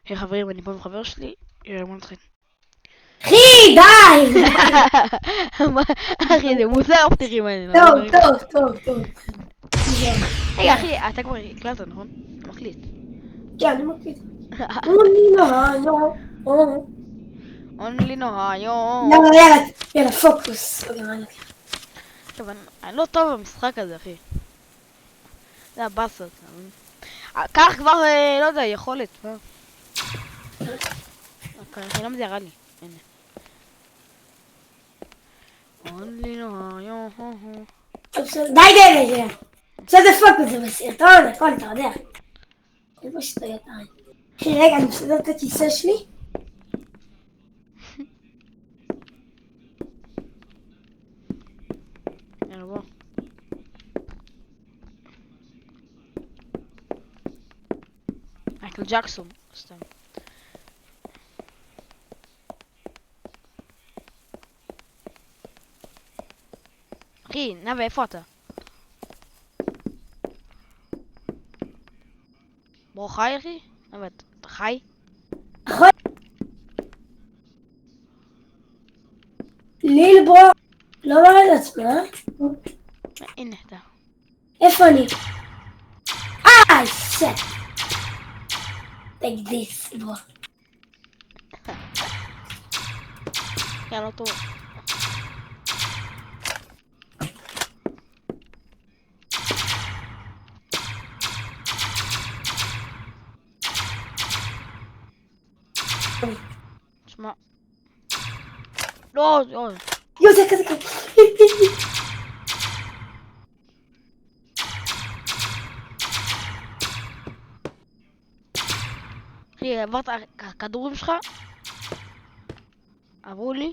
היי חברים, אני פה עם חבר שלי, בוא נתחיל. אחי, די! אחי, זה מוזר הפתיחים האלה. טוב. רגע, אחי, אתה כבר הקלטת, נכון? אתה מקליט. כן, אני מקליט. אני אונלי נוהיו. יאללה, פוקוס. טוב, אני לא טוב במשחק הזה, אחי. זה הבאסות. קח כבר, לא יודע, יכולת. אוקיי, למה זה ירד לי? הנה. אונלי נוהיו. די. עכשיו זה פוקוס, זה בסרטון, הכל, אתה יודע. אין פה שטויות. אחי, רגע, אני מסדר את הכיסא שלי. יאללה, בוא. מייקל ג'קסון, סתם. אחי, נאווה, איפה אתה? בוא חי, אחי? נאווה, אתה חי? נכון? ליל ברו. לא מראה את עצמי, הנה, אתה. איפה אני? שט. Take this, בוא. יאללה, טוב. שמע. לא. זה כזה. אחי, עברת, הכדורים שלך? עברו לי?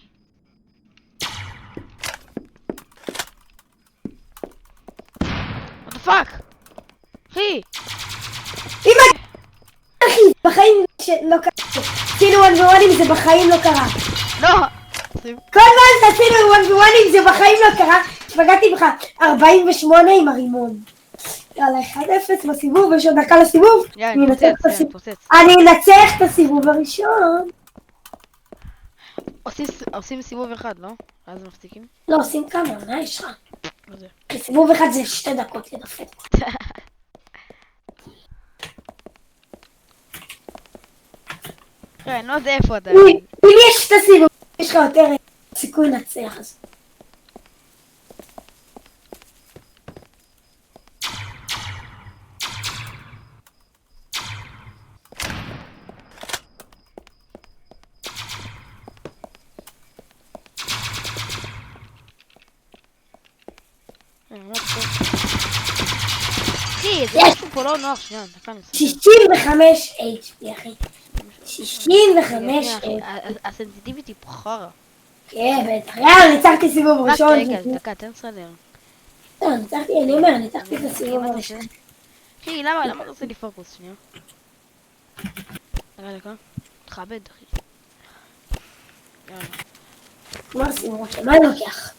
what the fuck? אחי! אחי, בחיים שלא קרה. עשינו 1v1 זה בחיים לא קרה. לא! כל פעם שעשינו 1v1 זה בחיים לא קרה. פגעתי בך 48 עם הרימון. יאללה, 1-0 בסיבוב, יש עוד דקה לסיבוב. יאללה, נפוצץ. אני אנצח את הסיבוב הראשון. עושים סיבוב אחד, לא? ואז מפסיקים? לא, עושים כמה, מה יש לך? לא יודע. סיבוב אחד זה 2 דקות לדפק. אני לא יודע איפה אתה. אם יש את הסיבוב, יש לך יותר סיכוי לנצח אז. אחי, זה משהו פה לא נוח, שנייה, דקה נסתכל. 65 HP, אחי. 65 HP. הסנסיטיביטי פה חרא. כן, בטח. יאללה, ניצחתי סיבוב ראשון. רגע, דקה, תן סדר. לא, ניצחתי, אני אומר, ניצחתי את הסיבוב הראשון. אחי, למה אתה עושה לי פוקוס, שנייה? דקה. תכבד, אחי. יאללה. מה סיבוב ראשון? מה אני לוקח?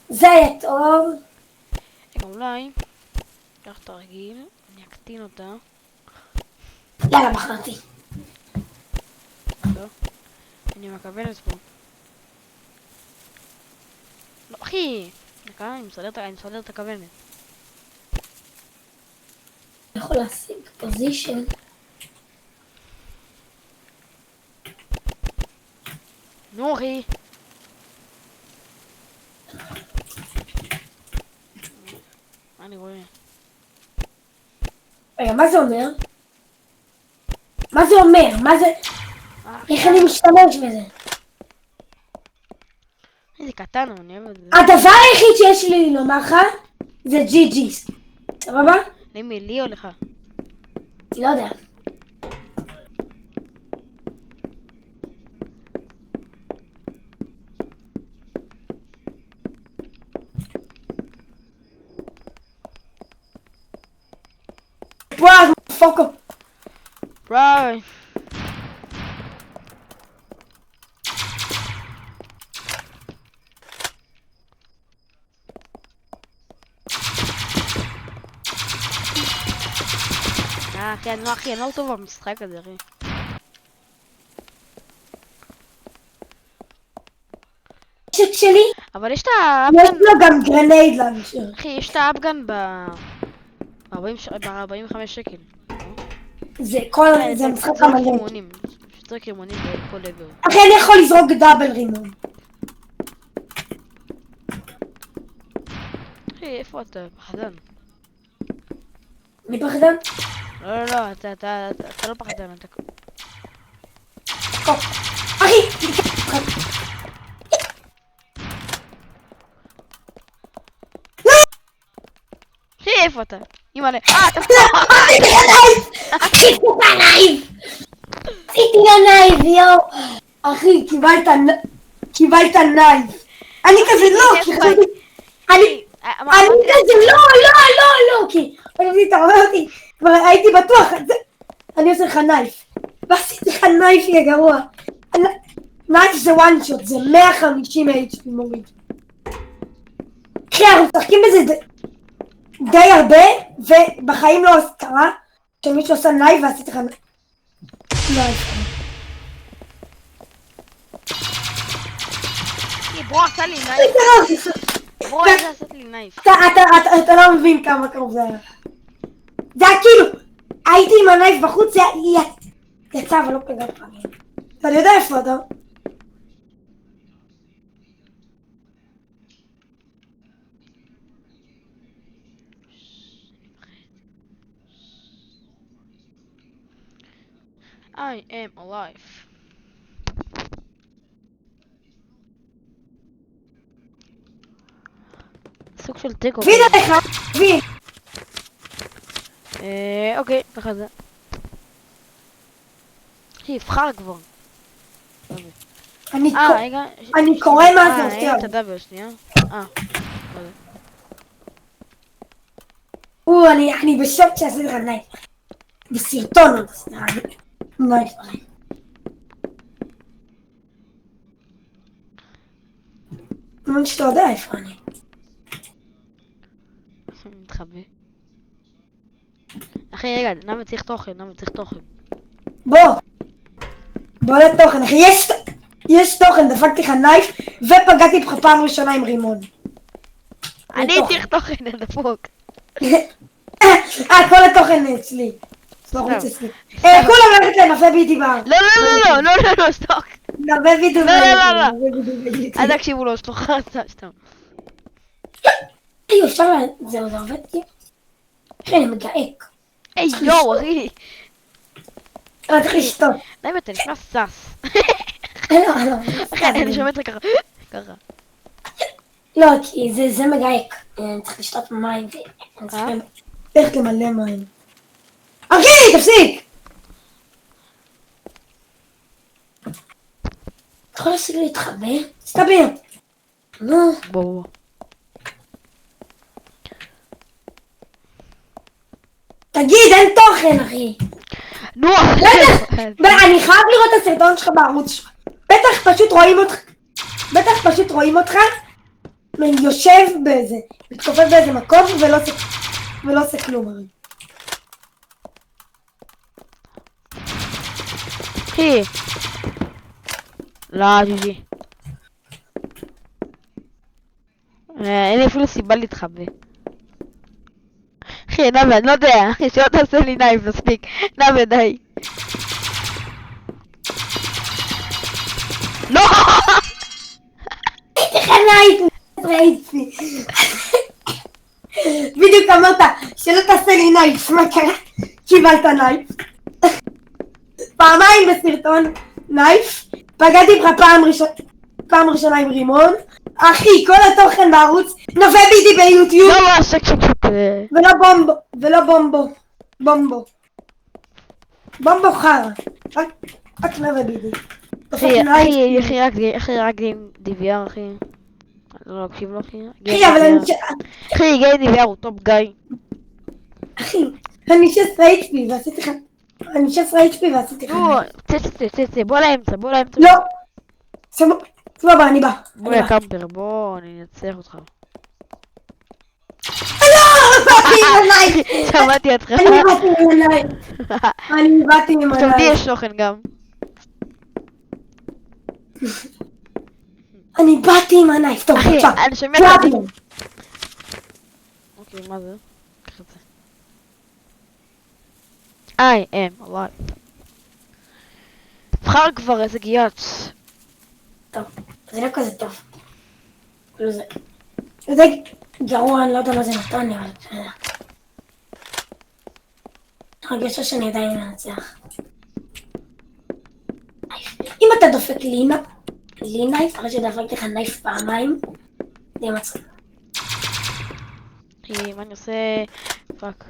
זה היה טוב. רגע, אולי... קח את הרגיל, אני אקטין אותה. יאללה, בחרתי. לא. אני מקבלת פה. לא, אחי! דקה, אני מסדר את הכוונת. אני יכול להשיג פוזישן. נו, אחי! מה אני רואה? רגע, מה זה אומר? מה זה אומר? מה זה... איך אני משתמש בזה? איזה קטן, אני אוהב את זה. הדבר היחיד שיש לי לומר לך זה GG. סבבה? למי, לי או לך? לא יודע. וואו, פוקו. ביי! אחי, אני לא טוב במשחק הזה, אחי. הנשק שלי, אבל יש את יש האפגן, לו גם גרנייד לאנשר. אחי, יש את האפגן ב-45 שקל. זה משחק צריך המלא. רימונים. צריך רימונים בכל עבר. אחי, אני יכול לזרוק דאבל רימון. אחי, איפה אתה? פחדן. אני פחדן? לא, אתה לא פחדן, אתה... אחי! אחי, איפה אתה? אימא'לה. אתה... עשיתי לנייב, יואו. אחי, קיבלת נייב. אני כזה לא, כי חשבתי... אני כזה לא, כי חשבתי, אתה אומר אותי, כבר הייתי בטוח, אני עושה לך נייף. ועשיתי לך נייף, יהיה גרוע. נייף זה וואן שוט, זה 150 HP מוריד. אחי, אנחנו משחקים בזה די הרבה, ובחיים לא קרה שמישהו עושה נייב ועשיתי לך נייף. ברו עשה לי נייף. ברו עשה לי נייף. אתה לא מבין כמה קרוב זה היה. זה היה כאילו, הייתי עם הנייף בחוץ, זה יצא אבל לא פגע פעמים. אתה יודע איפה אתה? I am alive. סוג של טיקו. תבין עליך, תבין. אוקיי, ככה זה. אחי, יבחר כבר. אני קורא מה זה עושה. את הדאבל שנייה. אני בשוק שעשיתי לך נייף. בסרטון. נייף. מה שאתה יודע איפה אני. מתחבא. אחי, רגע, למה צריך תוכן? בוא לתוכן, אחי, יש תוכן, דפקתי לך נייף ופגעתי בך פעם ראשונה עם רימון. אני צריך תוכן, דפוק. כל התוכן אצלי. בחוץ אצלי. כולם ללכת לנווה בידי בר. לא, סטוק. נווה בידי בר. לא. אל תקשיבו לו, סטוק, סתם. אפשר זה עוד עובד? אחי, אני מגעק. יואו, אחי. אני צריך לשתות. די, אתה נשמע סס. לא. אחי, אני שומעת לך ככה. לא, כי זה מגעק. אני צריך לשתות מים ואני צריך ללכת למלא מים. אחי, תפסיק! אתה יכול להפסיק להתחבא? תסתבר. נו. בוא. תגיד, אין תוכן, אחי. נו, אני חייב לראות את הסרטון שלך בערוץ שלך. בטח פשוט רואים אותך יושב באיזה, מתכופף באיזה מקום ולא עושה כלום, הרי. אחי. לא, ג'י. אין לי אפילו סיבה להתחבא. אחי, נווה, אני לא יודע, אחי, שלא תעשה לי נייף, מספיק. נווה, די. לא! ראיתי. בדיוק אמרת, שלא תעשה לי נייף, מה קרה? קיבלת נייף. פעמיים בסרטון נייף, פגעתי בך פעם ראשונה עם רימון. אחי, כל התוכן בערוץ, נווה בידי ביוטיוב. לא, שק. ולא בומבו חרא. רק נווה בידי. אחי, רק גיים DVR, אחי. לא אקשיב לו, אחי. אחי, אבל אני... אחי, גיים DVR הוא טופ גיא. אחי, אני 16 HP ועשיתי לך... אני 16 HP ועשיתי לך... צא, בוא לאמצע. לא! סבבה, אני בא. בוא לקמפר, בוא, אני אנצח אותך. שמעתי אותך. אני באתי עם עליי. עכשיו לי יש תוכן גם. אני באתי עם הנייף, טוב, אחי, בבקשה. אני שומע קראתי קדימה. להם. אוקיי, מה זה? קח את זה. איי, וואי. תבחר כבר איזה גיוץ. טוב, זה לא כזה טוב. כאילו זה גרוע, אני לא יודע מה זה נתן לי, אבל בסדר. הרגשה שאני עדיין מנצח. אם אתה דופק לי נייף, אחרי שדפקתי לך נייף פעמיים, זה מצחיק. אחי, מה אני עושה? פאק.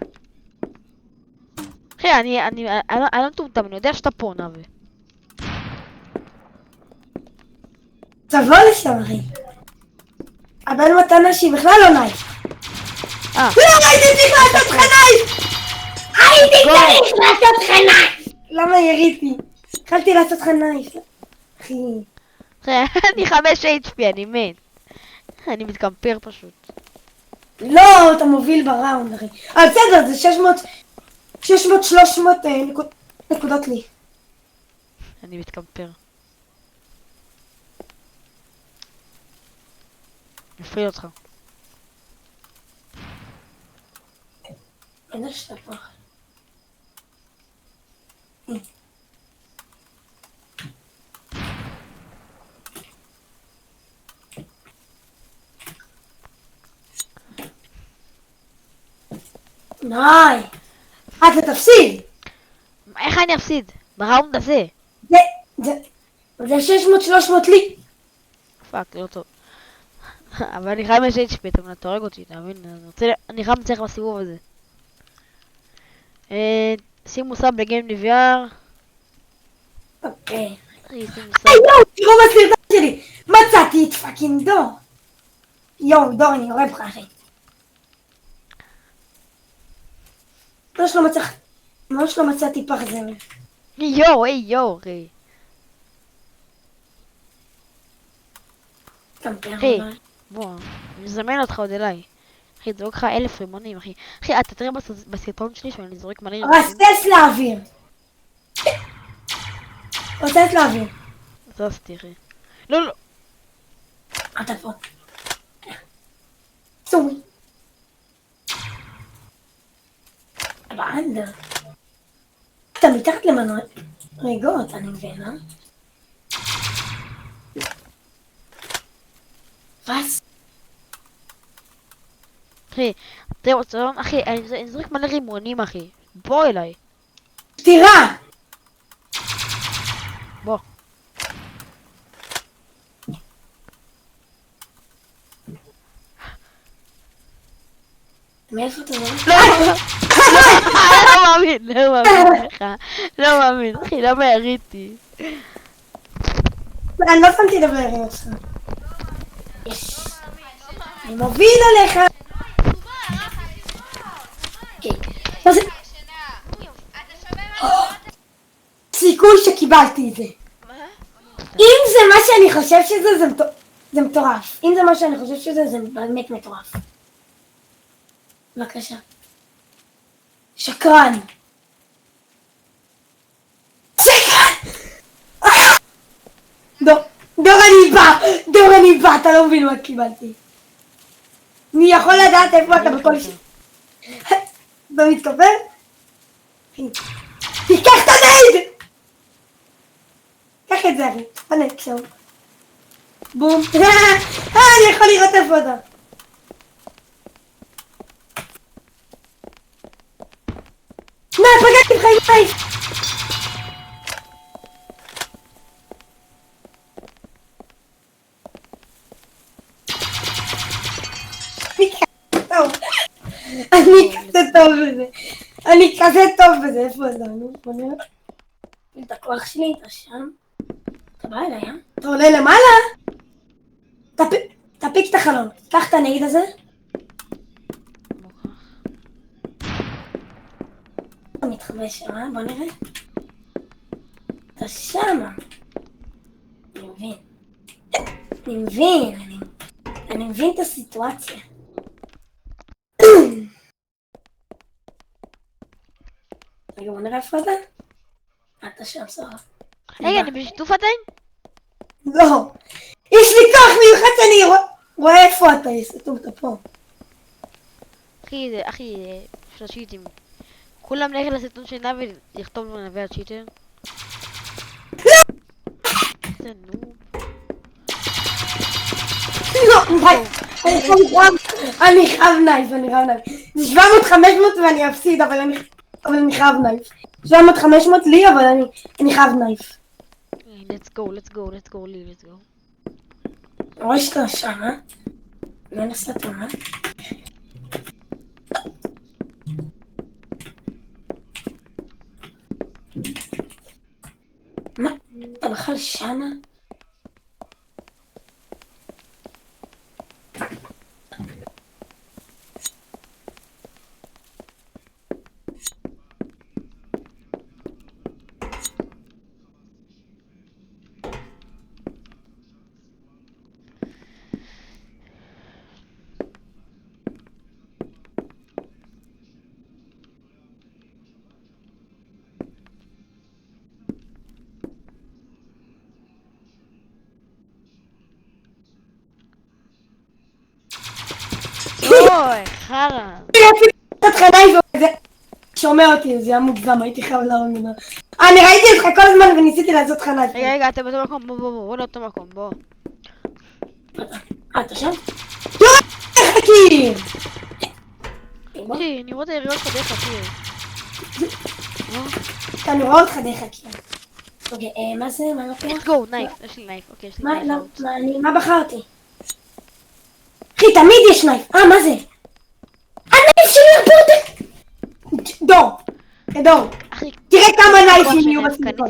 אחי, אני לא מטומטם, אני יודע שאתה פה, נאווה. תבוא לשם, אחי. אבל מתנה שהיא בכלל לא נייף. לא, הייתי צריך לעשות לך נייף! הייתי צריך לעשות לך נייף! למה יריתי? התחלתי לעשות לך נייף. אחי. אחי, אני 5 HP, אני מת. אני מתקמפר פשוט. לא, אתה מוביל בראונד, אחי. בסדר, זה 300 נקודות לי. אני מתקמפר. מפריע אותך. אין שאתה פה. ניי! אתה תפסיד! איך אני אפסיד? בראונד הזה. זה 600 לי. פאק, לא טוב. אבל אני חייב 5 HP, אתה הורג אותי, אתה מבין? אני חייב לנצח בסיבוב הזה. שימו סאב בגיים DVR. אוקיי. שימו סאב. יואו, תראו בסרטון שלי! מצאתי את פאקינג דור! יואו, דור, אני יורד לך, אחי. ממש לא מצאתי פח זבל. יואו, אחי. אחי, בוא, אני מזמן אותך עוד אליי. אחי, זורק לך 1000 רימונים, אחי. אחי, אתה תראה בסרטון שלי שאני זורק מלא רימונים. רסס לאוויר. רסס לאוויר. זזתי, אחי. לא. אתה פה. סומי. בעד. אתה מתחת למנרגות, אני מבין, אה? פס. אחי, תראה בסרטון, אחי, אני זורק מלא רימונים, אחי. בוא אליי. תירה! בוא. מאיפה אתה אומר? לא מאמין לך. לא מאמין, אחי, למה יריתי? אני לא שמתי לב להרים אותך. אני מוביל עליך! מה זה? סיכוי שקיבלתי את זה. אם זה מה שאני חושב שזה, זה מטורף. אם זה מה שאני חושב שזה, זה באמת מטורף. בבקשה. שקרן. דור אני בא, אתה לא מבין מה קיבלתי. אני יכול לדעת איפה אתה בכל ש... אתה מתכוון? תיקח את הנייד! קח את זה אחי, ענק שם. בום. אני יכול לראות איפה אתה. פגעתי לך עם נייף! אני כזה טוב בזה, איפה זה? בוא נראה. את הכוח שלי, אתה שם. אתה בא אליי, אה? אתה עולה למעלה? תפיק את החלון. קח את הנגיד הזה. אתה מתחבא שם, אה? בוא נראה. אתה שמה. אני מבין את הסיטואציה. רגע, בוא נראה איפה אתה. אתה שם, סבבה. רגע, אני בשיתוף עדיין? לא. יש לי כוח מיוחד שאני רואה איפה אתה, סתום, אתה פה. אחי, יש לה שיטים. כולם נלך לסרטון של נאבי, לכתוב לו נאבי הצ'יטר. איזה נוב. לא, די. אני חייב נייף. זה 700-500 ואני אפסיד, אבל אני חייב נייף. 700-500 לי, אבל אני חייב נייף. let's go, לי, let's go. רואה שאתה שם, אה? לא נסעת, מה? מה? אתה בכלל שמה? אוי, חרא. שומע אותי, זה היה מוגזם, הייתי חייב להרוג ממנו. אני ראיתי אותך כל הזמן וניסיתי לעשות לך נייף. רגע, אתה באותו מקום, בוא לאותו מקום, בוא. אתה שם? לא! חכי! אחי, אני רואה את היריות שלך דרך הקיר. אני רואה אותך דרך הקיר. אוקיי, מה זה? מה לוקח? let's go, נייף, יש לי נייף, אוקיי, יש לי נייף. מה בחרתי? אחי, תמיד יש נייף. מה זה? הנייף שלי הרבה יותר... דור. תראה כמה נייפים יהיו בסרטון.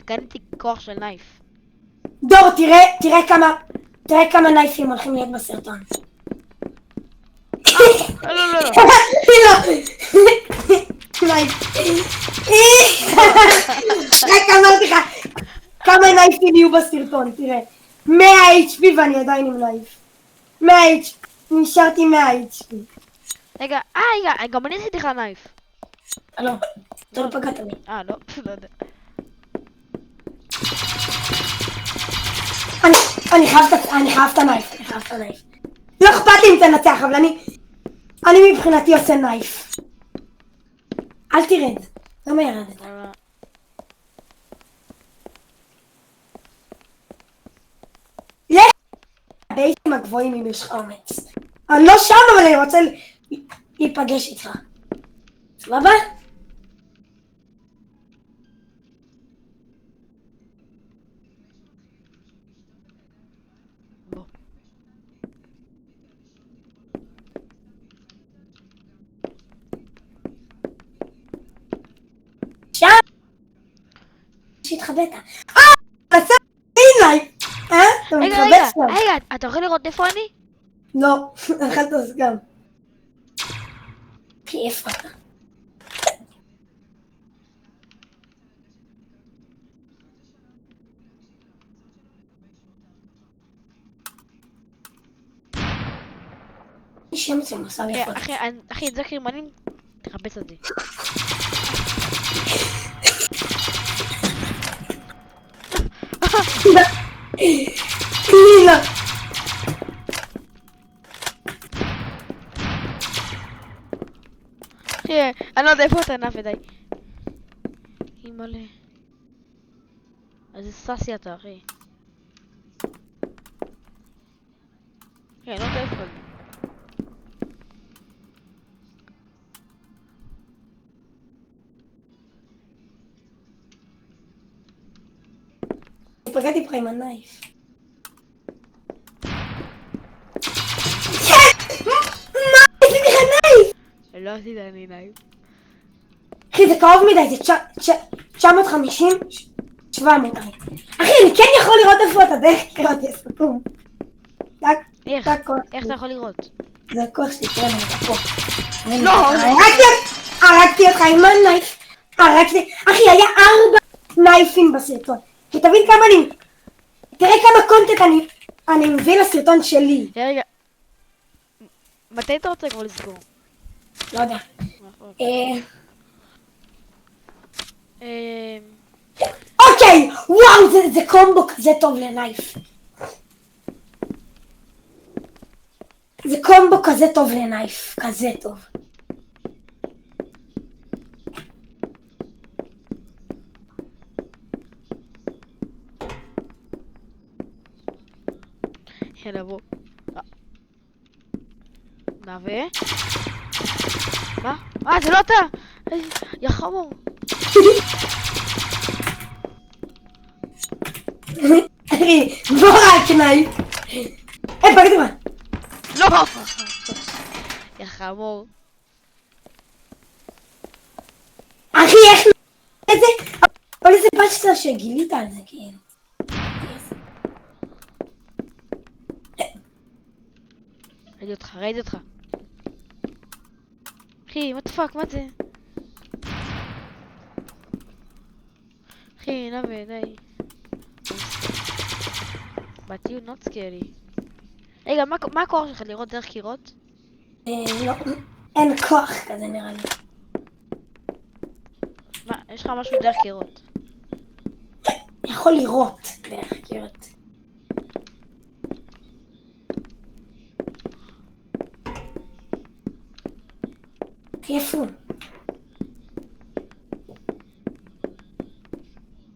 קניתי כוח של נייף. דור, תראה כמה נייפים הולכים להיות בסרטון. לא. רק אמרתי לך, כמה נייפים יהיו בסרטון, תראה. 100 HP ואני עדיין עם נייף. 100 HP, נשארתי 100 HP. רגע, גם אני עשיתי לך נייף. לא, אתה לא פגעת בי. לא יודע. אני חייב את הנייף. לא אכפת לי אם תנצח, אבל אני מבחינתי עושה נייף. אל תרד, למה ירדת? לך בייסים הגבוהים אם יש לך אומץ. אני לא שם, אבל אני רוצה להיפגש איתך. סבבה? שם! שהתחבאת. בסדר, הנה! אתה מתחבא שם. רגע, אתה יכול לראות איפה אני? לא, אכלת סגם. כי איפה אתה? שם זה מסע איפה. אחי, את זה קרימנים, תחפש את זה. לא. אני לא יודע איפה אתה נף די. אימא'לה. איזה סאסי אתה, אחי. אני לא יודע איפה. פגעתי בך עם הנייף. מה? עשיתי לך נייף? לא עשית אני נייף. אחי, זה קרוב מדי, זה 950, 700. אחי, אני כן יכול לראות איפה אתה דרך לראות את הסתום. איך אתה יכול לראות? זה הכוח שלי, תראה לי, אתה פה. לא! הרגתי אותך עם הנייף. אחי, היה 4 נייפים בסרטון. כי תבין כמה תראה כמה קונטנט אני מביא לסרטון שלי. רגע. מתי אתה רוצה כבר לסגור? לא יודע. אוקיי, וואו, זה קומבו כזה טוב לנייף. זה קומבו כזה טוב לנייף, כזה טוב. יאללה בוא. נווה? מה? זה לא אתה! יא חמור! אחי, בוא רק נייף. פגעתי מה? לא! יא חמור. אחי, איך איזה... אבל איזה פשטה שגילית על זה, כאילו. ראיתי אותך. אחי, what the fuck, מה זה? אחי, נווה, די. But you not scary. רגע, מה הכוח שלך? לראות דרך קירות? לא, אין כוח כזה נראה לי. מה, יש לך משהו דרך קירות? יכול לראות דרך קירות. איפה?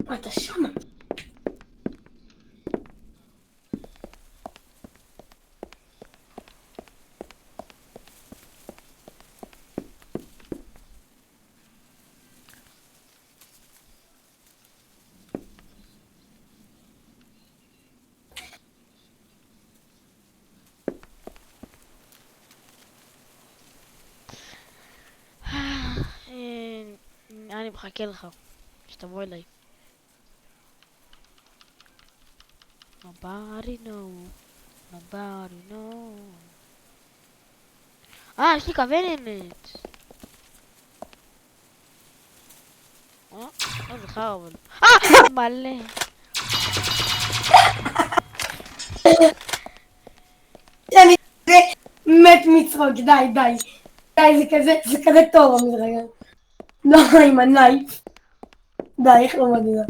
מה, אתה שמה? אני מחכה לך, שתבוא אליי. Nobody know. יש לי כוונת. זה חר אבל. מלא. אני מת מצחוק, די. זה כזה טוב המדרגה. לא, עם הנייף. די, איך לא מגיע.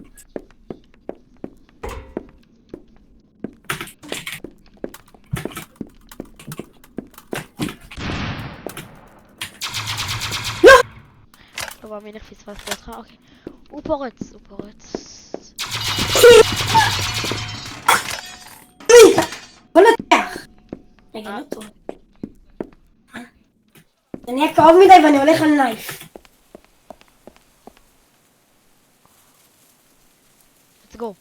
לא מאמין איך פספסתי אותך, אוקיי. הוא פורץ. בוא נתח. רגע, לא טוב. זה נהיה קרוב מדי ואני הולך על נייף. let's go.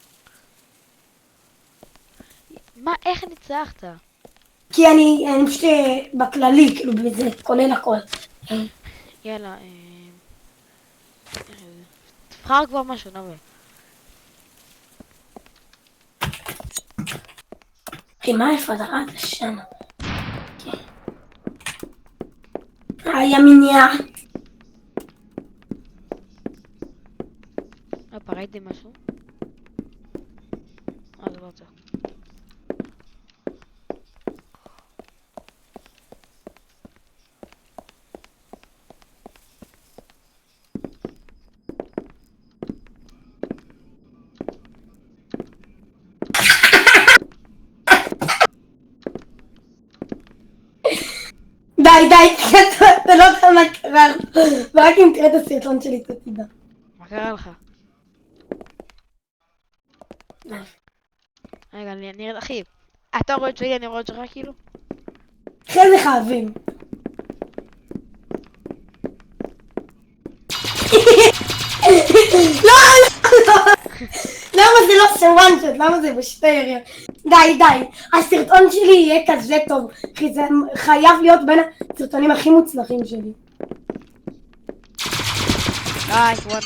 מה, איך ניצחת? כי אני פשוט בכללי, כאילו, בזה, כולל הכל. יאללה, תבחר כבר משהו, נווה. אחי, מה איפה אתה? אתה שם. היה מניעה. ראיתי משהו? זה לא זה. די, אתה לא יודע מה קרה. ורק אם תראה את הסרטון שלי, אתה תדע. מה קרה לך? רגע, אני אראה, אחי. אתה רואה את שלי, אני רואה את שלך כאילו? אחרי זה חייבים. לא! למה זה לא סוואנצ'ט? למה זה בשתי יריות? די. הסרטון שלי יהיה כזה טוב. כי זה חייב להיות בין הסרטונים הכי מוצלחים שלי. וואט.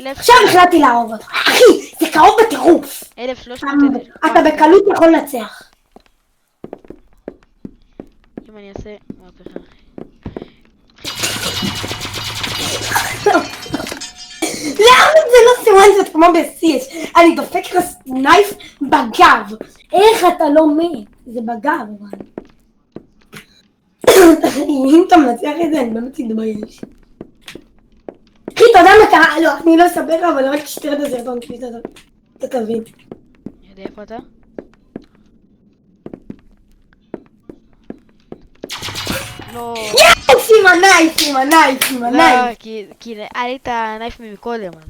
עכשיו החלטתי להרוג אותך. אחי, זה קרוב בטירוף. 1300. אתה בקלות יכול לנצח. אם אני אעשה מהפכה. למה זה לא סוואנצ'ט כמו ב-CS? אני דופק לך נייף בגב. איך אתה לא מת? זה בגב, אבל. אם אתה מנצח את זה, אני באמת תתבייש. אחי, אתה יודע מה קרה? לא, אני לא אספר לך, אבל רק תשתראה את הסרטון, כפי שאתה תבין. יודע איפה אתה? לא... יס, עם הנייף, עם הנייף, עם לא, הנייף. כי היה לי את הנייף ממקודם, אז...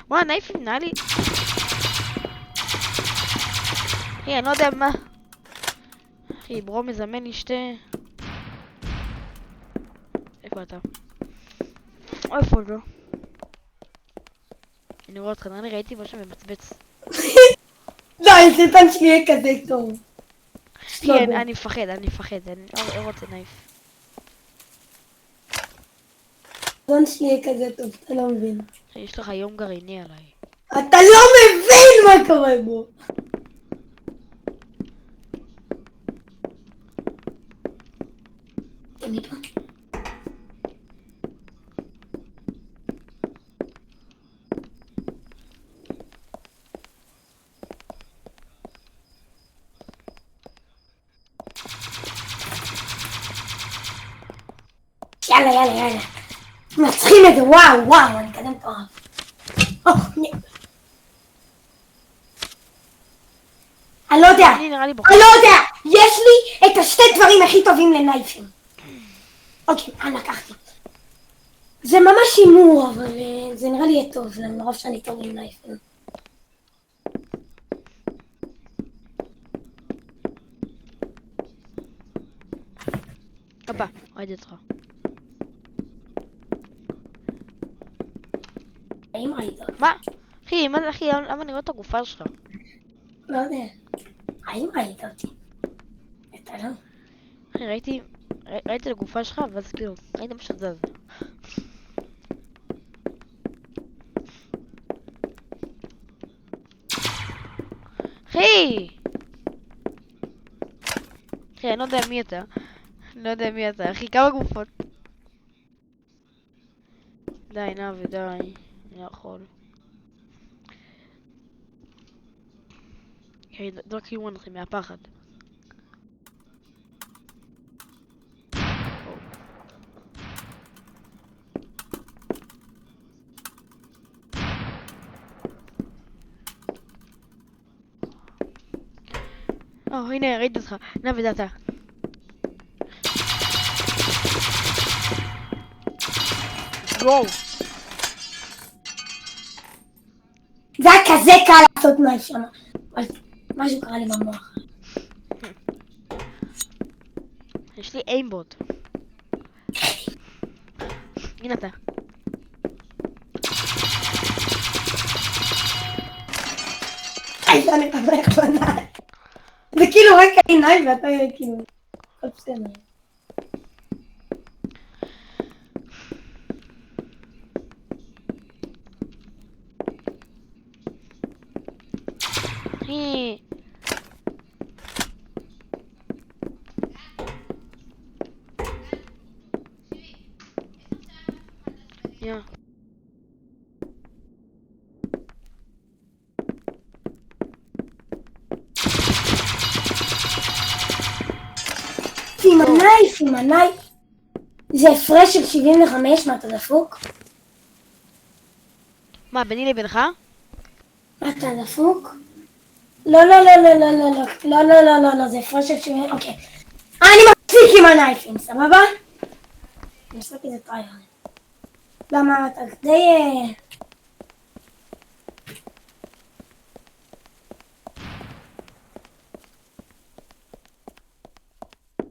וואי, נייפים נראה לי... אחי, אני לא יודע מה... אחי, ברו מזמן לי שתי... איפה אתה? איפה אתה? אני רואה אותך, נראה לי ראיתי משהו מבצבץ. לא, הסרטון שלי יהיה כזה טוב. אחי, אני מפחד, אני לא רוצה נייף. הסרטון שלי יהיה כזה טוב, אתה לא מבין. אחי, יש לך יום גרעיני עליי. אתה לא מבין מה קורה בו. יאללה, יאללה, יאללה. מצחיקים את זה, וואו, וואו, אני אקדם את הרב. אני לא יודע, אני לא יודע, יש לי את השתי דברים הכי טובים לנייפים. אוקיי, אני לקחתי. זה ממש הימור, אבל זה נראה לי יהיה טוב, למרוב שאני טוב עם נייפים. אבא, ראיתי אותך. האם ראית? מה? אחי, מה זה אחי? למה אני רואה את הגופה שלך? לא יודע. האם ראית אותי? אתה לא? אחי, ראיתי את הגופה שלך, ואז כאילו, ראיתי משהו זז. אחי! אחי, אני לא יודע מי אתה. אני לא יודע מי אתה. אחי, כמה גופות? די, נאווי, די. אני לא יכול. אחי, דוק יומון אחי, מהפחד. הנה, ראיתי אותך. נאווי, זה אתה. וואו. זה היה כזה קל לעשות נייף שם. אבל משהו קרה לי במוח. יש לי איימבוט. הנה אתה. אני חבר בנייף. זה כאילו רק היה נייף ואתה כאילו... הכל בסדר. אחי. יא. עם הנייף. זה הפרש של 75, מה אתה דפוק? מה, ביני לבינך? מה אתה דפוק? לא, לא, לא, לא, לא, לא, לא, לא, לא, לא, לא, לא, זה הפרש של 70, אוקיי. אני מפסיק עם הנייפים, סבבה? אני עושה כזה טרייבר. למה אתה די...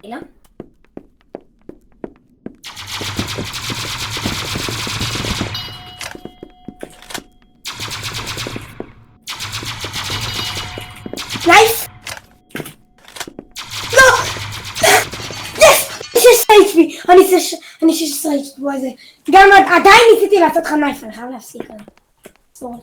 לא? נייס! לא! יש! 16 HP! אני 16 HP, וואי זה... גם עדיין ניסיתי לעשות לך נייף, אני חייב להפסיק עליו. סורי.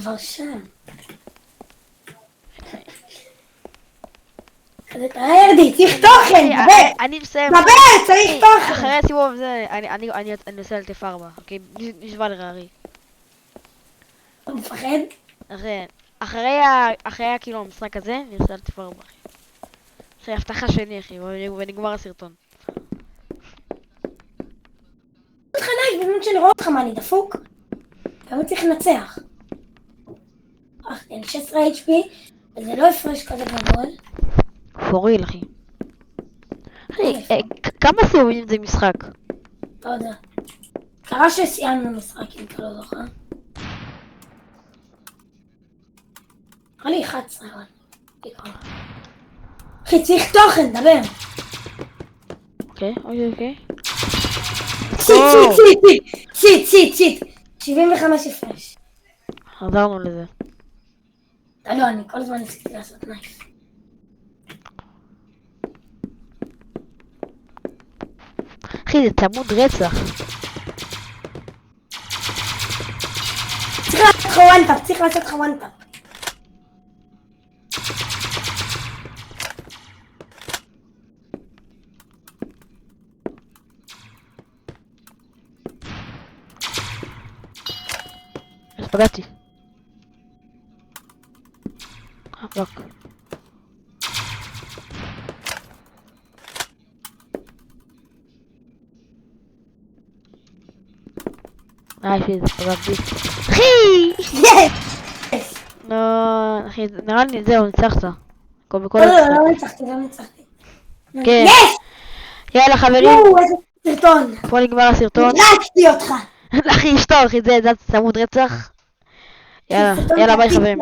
כבר שם. ירדי, צריך תוכן, דבר! אני מסיים. דבר, צריך תוכן! אחרי הסיבוב הזה, אני עושה אלטף 4, אוקיי? נשבע לרערי. אתה מפחד? אחרי כאילו המשחק הזה, אני עושה אלטף 4, אחי. אחרי הבטחה שלי, אחי, ונגמר הסרטון. אותך נייף, באמת שאני רואה אותך, מה, אני דפוק? כמה צריך לנצח? אין 16 HP, וזה לא הפרש כזה גדול. פוריל, אחי. אחי, כמה סיבובים זה משחק? לא יודע. קרה שסיימנו משחק, אם אתה לא זוכר. נראה לי 11, אבל... אחי, צריך תוכן, דבר. אוקיי. ציט. 75 הפרש. חזרנו לזה. לא, אני כל הזמן ניסיתי לעשות נייף. אחי, זה צמוד רצח. צריך לעשות לך וואנטאפ. אז פגעתי. בלוק. אחי, זה פגעתי. אחי! לא, אחי, נראה לי זהו, ניצחת. בכל לא ניצחתי. כן. יש! יאללה חברים, איזה סרטון. פה נגמר הסרטון. נרצתי אותך. אחי, אשתו, אחי, זה צמוד רצח. יאללה, ביי חברים.